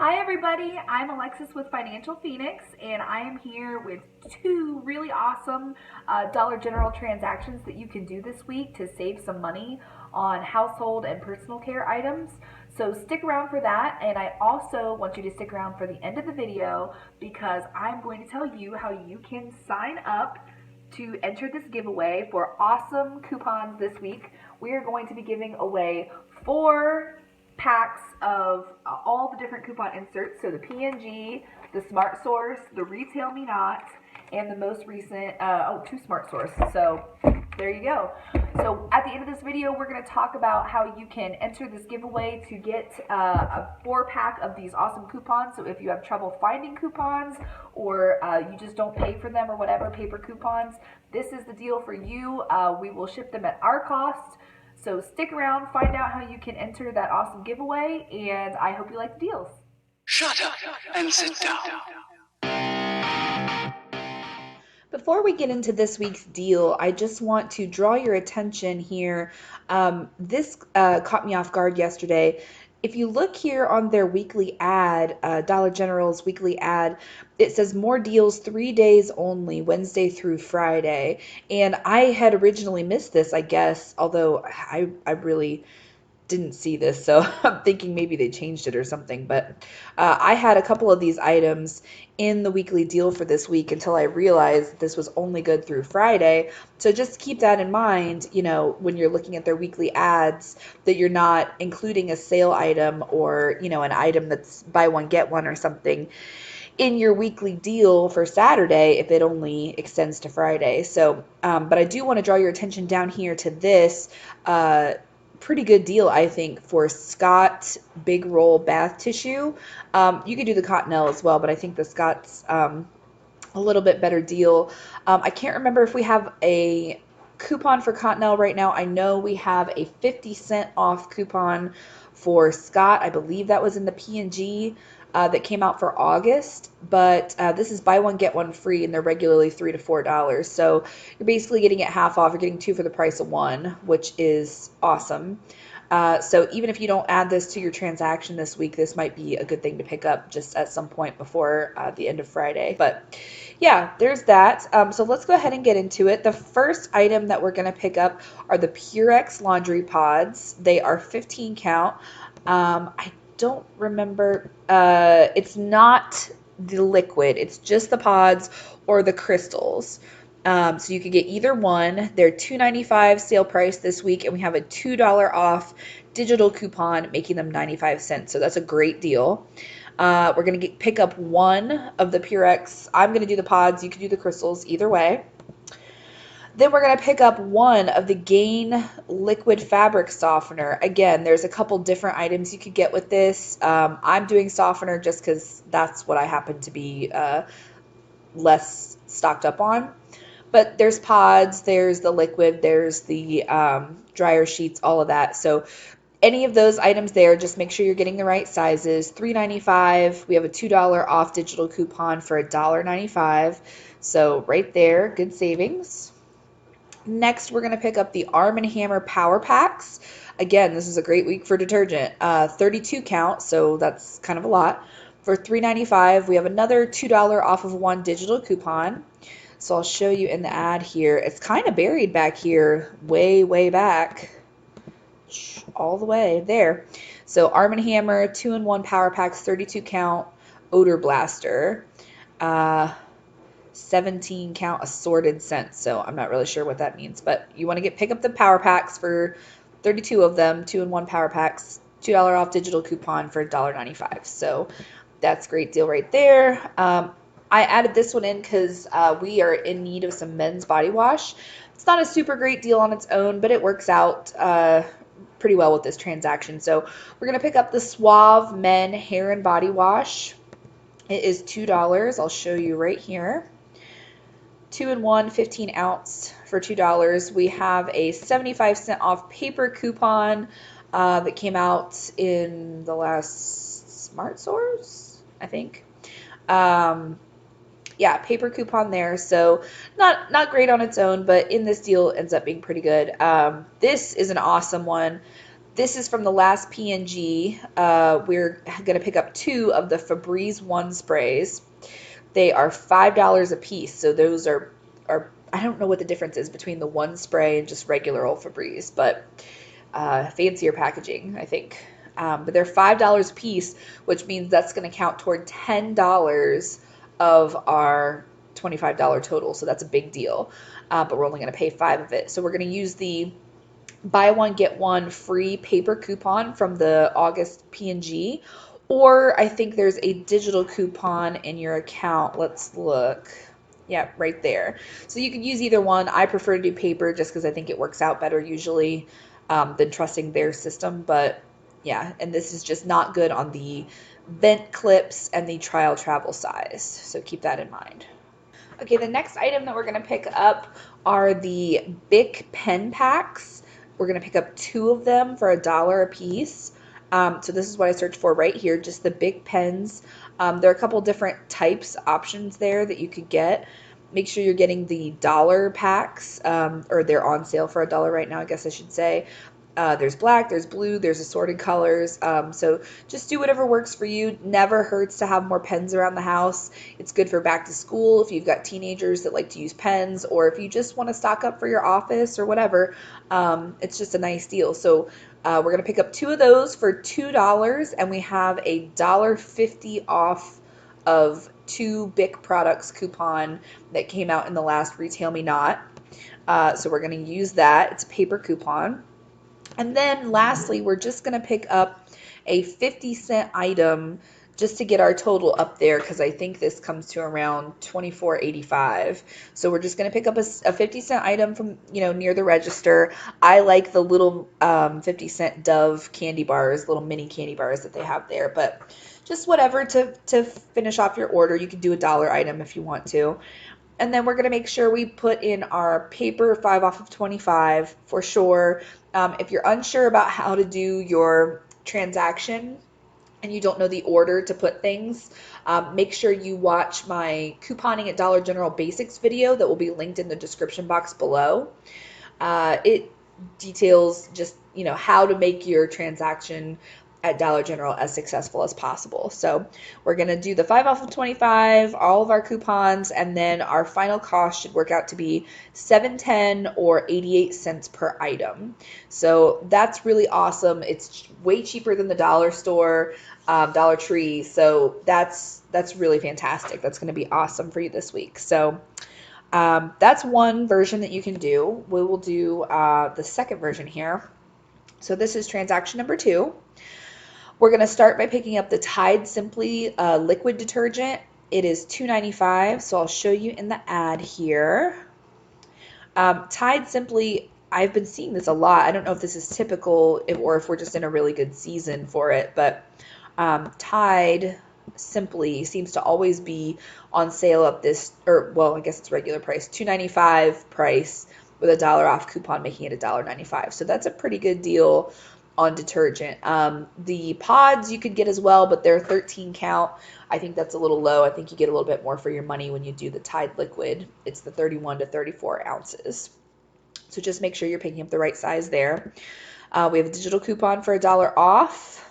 Hi everybody, I'm Alexis with Financial Phoenix and I am here with two really awesome Dollar General transactions that you can do this week to save some money on household and personal care items. So stick around for that, and I also want you to stick around for the end of the video because I'm going to tell you how you can sign up to enter this giveaway for awesome coupons this week. We are going to be giving away 4 packs of all the different coupon inserts. So the PNG, the Smart Source, the Retail Me Not, and the most recent, 2 Smart Source. So there you go. So at the end of this video, we're going to talk about how you can enter this giveaway to get a 4-pack of these awesome coupons. So if you have trouble finding coupons or you just don't pay for them or whatever, paper coupons, this is the deal for you. We will ship them at our cost. So stick around, find out how you can enter that awesome giveaway, and I hope you like the deals. Shut up and sit down. Before we get into this week's deal, I just want to draw your attention here. This caught me off guard yesterday. If you look here on their weekly ad, Dollar General's weekly ad, it says more deals 3 days only, Wednesday through Friday. And I had originally missed this, I guess, although I really didn't see this, so I'm thinking maybe they changed it or something. But I had a couple of these items in the weekly deal for this week until I realized this was only good through Friday. So just keep that in mind, when you're looking at their weekly ads, that you're not including a sale item or, an item that's buy one, get one or something in your weekly deal for Saturday if it only extends to Friday. So, but I do want to draw your attention down here to this. Pretty good deal, I think, for Scott Big Roll Bath Tissue. You could do the Cottonelle as well, but I think the Scott's a little bit better deal. I can't remember if we have a coupon for Cottonelle right now. I know we have a 50-cent off coupon for Scott. I believe that was in the P&G that came out for August, but this is buy one get one free, and they're regularly $3 to $4. So you're basically getting it half off. You're getting 2 for the price of 1, which is awesome. So even if you don't add this to your transaction this week, this might be a good thing to pick up just at some point before the end of Friday. But yeah, there's that. So let's go ahead and get into it. The first item that we're going to pick up are the Purex laundry pods. They are 15 count. I don't remember. It's not the liquid. It's just the pods or the crystals. So you could get either one. They're $2.95 sale price this week, and we have a $2 off digital coupon, making them 95 cents. So that's a great deal. We're going to pick up one of the Purex. I'm going to do the pods. You can do the crystals, either way. Then we're going to pick up one of the Gain liquid fabric softener. Again, there's a couple different items you could get with this. I'm doing softener just because that's what I happen to be less stocked up on. But there's pods, there's the liquid, there's the dryer sheets, all of that. So any of those items there, just make sure you're getting the right sizes. $3.95. We have a $2 off digital coupon for $1.95. So right there, good savings. Next, we're going to pick up the Arm & Hammer Power Packs. Again, this is a great week for detergent. 32 count, so that's kind of a lot. For $3.95, we have another $2 off of 1 digital coupon. So I'll show you in the ad here. It's kind of buried back here, way, way back. All the way there. So Arm & Hammer 2-in-1 Power Packs, 32 count, odor blaster. 17 count assorted scents. So I'm not really sure what that means, but you want to pick up the power packs for 32 of them, 2-in-1 power packs, $2 off digital coupon for $1.95. So that's a great deal right there. I added this one in because we are in need of some men's body wash. It's not a super great deal on its own, but it works out pretty well with this transaction. So we're going to pick up the Suave Men Hair and Body Wash. It is $2. I'll show you right here. 2-in-1 15 ounce for $2. We have a 75-cent off paper coupon that came out in the last Smart Source, I think. Yeah, paper coupon there. So not great on its own, but in this deal it ends up being pretty good. This is an awesome one. This is from the last P&G. We're going to pick up 2 of the Febreze One sprays. They are $5 a piece, so those are I don't know what the difference is between the one spray and just regular old Febreze, but fancier packaging, I think. But they're $5 a piece, which means that's going to count toward $10 of our $25 total, so that's a big deal. But we're only going to pay 5 of it. So we're going to use the buy one get one free paper coupon from the August P&G, or I think there's a digital coupon in your account. Let's look. Yeah, right there. So you can use either one. I prefer to do paper just because I think it works out better usually than trusting their system. But yeah, and this is just not good on the vent clips and the trial travel size. So keep that in mind. Okay, the next item that we're going to pick up are the Bic pen packs. We're going to pick up 2 of them for $1 a piece. So this is what I searched for right here, just the Bic pens. There are a couple different types, options there that you could get. Make sure you're getting the dollar packs, or they're on sale for $1 right now, I guess I should say. There's black, there's blue, there's assorted colors. So just do whatever works for you. Never hurts to have more pens around the house. It's good for back to school if you've got teenagers that like to use pens, or if you just want to stock up for your office or whatever. It's just a nice deal. So we're going to pick up 2 of those for $2, and we have a $1.50 off of 2 Bic products coupon that came out in the last Retail Me Not. So we're going to use that. It's a paper coupon. And then lastly, we're just going to pick up a 50-cent item just to get our total up there, because I think this comes to around $24.85. So we're just going to pick up a 50-cent item from, near the register. I like the little 50-cent Dove candy bars, little mini candy bars that they have there, but just whatever to finish off your order. You can do a $1 item if you want to. And then we're going to make sure we put in our paper 5 off of 25 for sure. If you're unsure about how to do your transaction and you don't know the order to put things, make sure you watch my couponing at Dollar General Basics video that will be linked in the description box below. It details just, how to make your transaction at Dollar General as successful as possible. So we're going to do the 5 off of 25, all of our coupons, and then our final cost should work out to be $7.10 or 88 cents per item. So that's really awesome. It's way cheaper than the dollar store, Dollar Tree. So that's really fantastic. That's going to be awesome for you this week. So that's one version that you can do. We will do the second version here. So this is transaction number 2. We're going to start by picking up the Tide Simply liquid detergent. It is $2.95, so I'll show you in the ad here. Tide Simply, I've been seeing this a lot. I don't know if this is typical or if we're just in a really good season for it, but Tide Simply seems to always be on sale at this, I guess it's regular price, $2.95 price with a $1 off coupon, making it $1.95. So that's a pretty good deal on detergent. The pods you could get as well, but they're 13 count. I think that's a little low. I think you get a little bit more for your money when you do the Tide liquid. It's the 31 to 34 ounces. So just make sure you're picking up the right size there. We have a digital coupon for $1 off.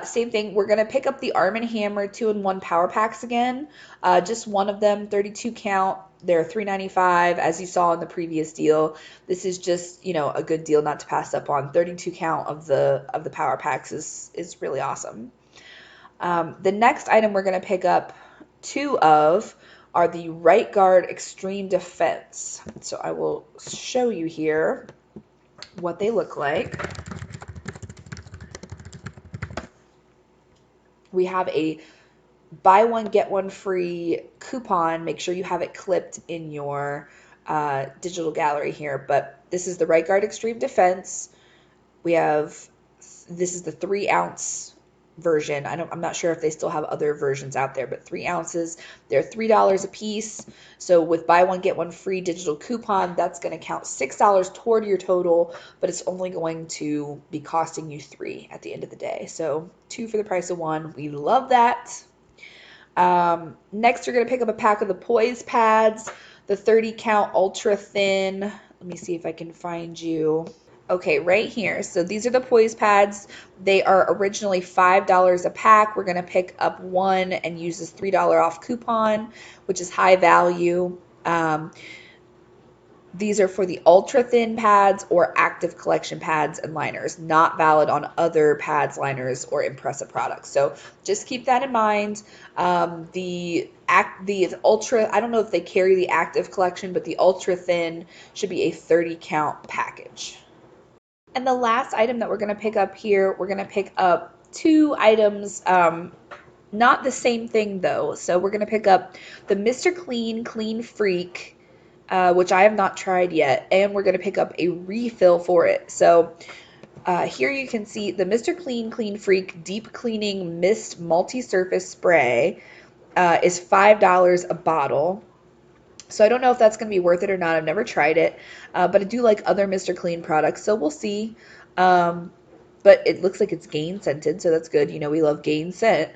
Same thing, we're going to pick up the Arm & Hammer 2-in-1 power packs again. Just one of them, 32 count. They're $3.95, as you saw in the previous deal. This is just, a good deal not to pass up on. 32 count of the power packs is really awesome. The next item we're going to pick up 2 of are the Right Guard Extreme Defense. So I will show you here what they look like. We have a buy one get one free coupon. Make sure you have it clipped in your digital gallery here, but this is the Right Guard Extreme Defense. This is the 3-ounce version. I'm not sure if they still have other versions out there, but 3 ounces. They're $3 a piece. So with buy one get one free digital coupon, that's going to count $6 toward your total, but it's only going to be costing you $3 at the end of the day. So 2 for the price of 1. We love that. Next, you're going to pick up a pack of the Poise pads, the 30 count ultra thin. Let me see if I can find you. Okay, right here. So these are the poise pads. They are originally $5 a pack. We're going to pick up one and use this $3 off coupon, which is high value. These are for the ultra thin pads or active collection pads and liners, not valid on other pads, liners, or Impressa products. So just keep that in mind. The ultra, I don't know if they carry the active collection, but the ultra thin should be a 30 count package. And the last item that we're going to pick up here, we're going to pick up two items, not the same thing though. So we're going to pick up the Mr. Clean Clean Freak, which I have not tried yet, and we're going to pick up a refill for it. So here you can see the Mr. Clean Clean Freak Deep Cleaning Mist Multi-Surface Spray is $5 a bottle. So I don't know if that's going to be worth it or not. I've never tried it, but I do like other Mr. Clean products, so we'll see. But it looks like it's Gain scented, so that's good. You know, we love Gain scent.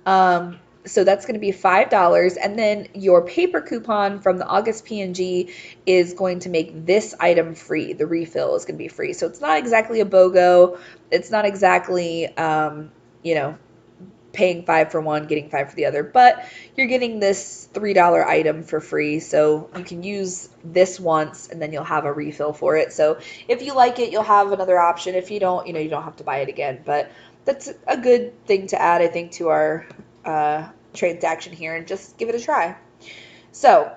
So that's going to be $5, and then your paper coupon from the August P&G is going to make this item free. The refill is going to be free. So it's not exactly a BOGO. It's not exactly, you know, paying 5 for one, getting 5 for the other, but you're getting this $3 item for free, so you can use this once and then you'll have a refill for it. So if you like it, you'll have another option. If you don't, you don't have to buy it again, but that's a good thing to add, I think, to our transaction here, and just give it a try. So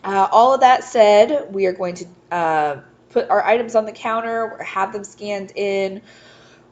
all of that said, we are going to put our items on the counter, have them scanned in.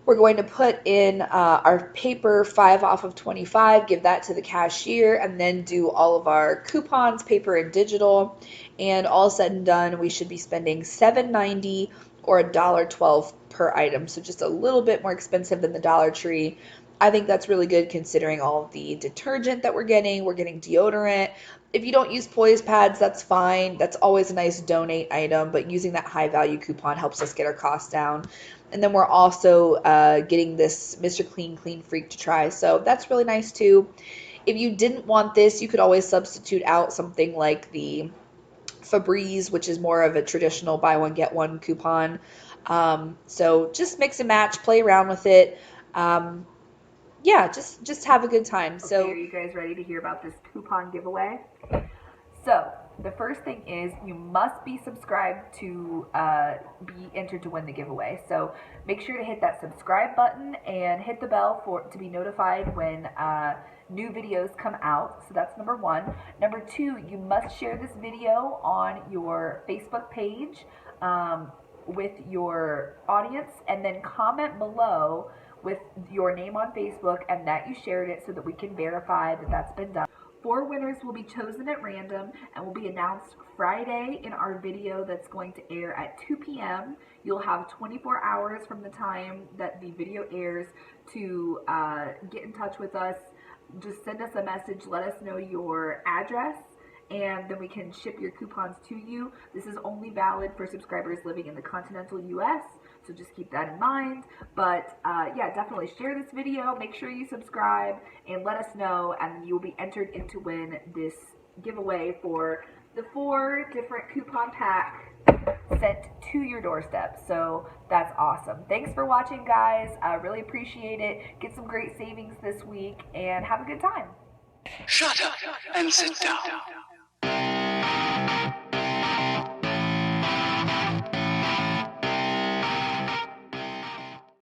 We're going to put in our paper 5 off of 25, give that to the cashier, and then do all of our coupons, paper and digital. And all said and done, we should be spending $7.90 or $1.12 per item. So just a little bit more expensive than the Dollar Tree. I think that's really good considering all of the detergent that we're getting. We're getting deodorant. If you don't use poise pads, that's fine. That's always a nice donate item, but using that high value coupon helps us get our costs down. And then we're also getting this Mr. Clean Clean Freak to try. So that's really nice too. If you didn't want this, you could always substitute out something like the Febreze, which is more of a traditional buy one, get one coupon. So just mix and match, play around with it. Yeah, just have a good time. Okay, So are you guys ready to hear about this coupon giveaway? So the first thing is you must be subscribed to be entered to win the giveaway. So make sure to hit that subscribe button and hit the bell to be notified when new videos come out. So that's number one. Number two, you must share this video on your Facebook page with your audience, and then comment below with your name on Facebook and that you shared it so that we can verify that that's been done. 4 winners will be chosen at random and will be announced Friday in our video that's going to air at 2 p.m. You'll have 24 hours from the time that the video airs to get in touch with us. Just send us a message, let us know your address, and then we can ship your coupons to you. This is only valid for subscribers living in the continental US, so just keep that in mind. But yeah, definitely share this video, make sure you subscribe, and let us know, and you'll be entered in to win this giveaway for the 4 different coupon pack sent to your doorstep. So that's awesome. Thanks for watching, guys. I really appreciate it. Get some great savings this week and have a good time. Shut up and sit down.